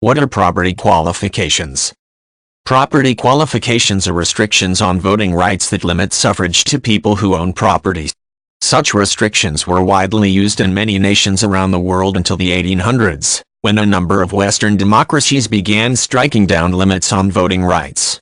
What are property qualifications? Property qualifications are restrictions on voting rights that limit suffrage to people who own property. Such restrictions were widely used in many nations around the world until the 1800s, when a number of Western democracies began striking down limits on voting rights.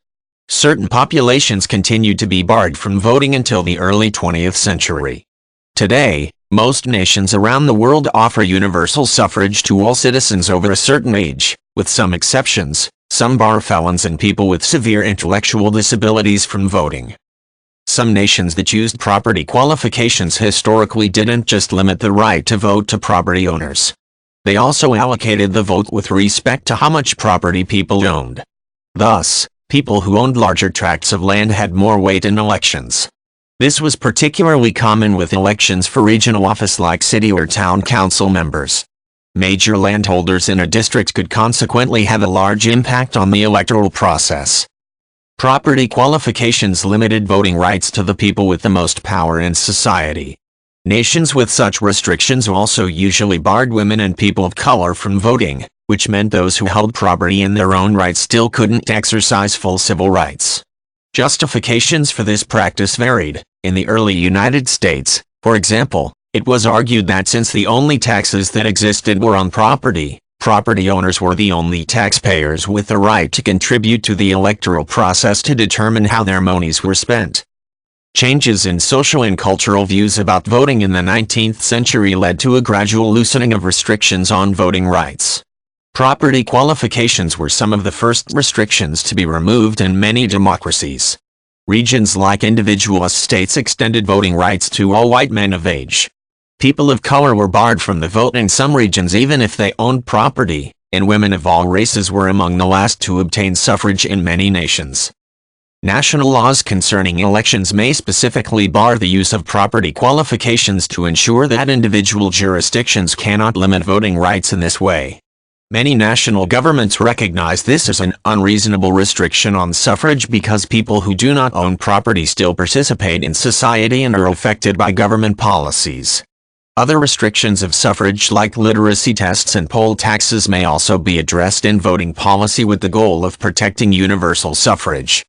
Certain populations continued to be barred from voting until the early 20th century. Today, most nations around the world offer universal suffrage to all citizens over a certain age, with some exceptions. Some bar felons and people with severe intellectual disabilities from voting. Some nations that used property qualifications historically didn't just limit the right to vote to property owners. They also allocated the vote with respect to how much property people owned. Thus, people who owned larger tracts of land had more weight in elections. This was particularly common with elections for regional office like city or town council members. Major landholders in a district could consequently have a large impact on the electoral process. Property qualifications limited voting rights to the people with the most power in society. Nations with such restrictions also usually barred women and people of color from voting, which meant those who held property in their own right still couldn't exercise full civil rights. Justifications for this practice varied. In the early United States, for example, it was argued that since the only taxes that existed were on property, property owners were the only taxpayers with the right to contribute to the electoral process to determine how their monies were spent. Changes in social and cultural views about voting in the 19th century led to a gradual loosening of restrictions on voting rights. Property qualifications were some of the first restrictions to be removed in many democracies. Regions like individual states extended voting rights to all white men of age. People of color were barred from the vote in some regions even if they owned property, and women of all races were among the last to obtain suffrage in many nations. National laws concerning elections may specifically bar the use of property qualifications to ensure that individual jurisdictions cannot limit voting rights in this way. Many national governments recognize this as an unreasonable restriction on suffrage because people who do not own property still participate in society and are affected by government policies. Other restrictions of suffrage like literacy tests and poll taxes may also be addressed in voting policy with the goal of protecting universal suffrage.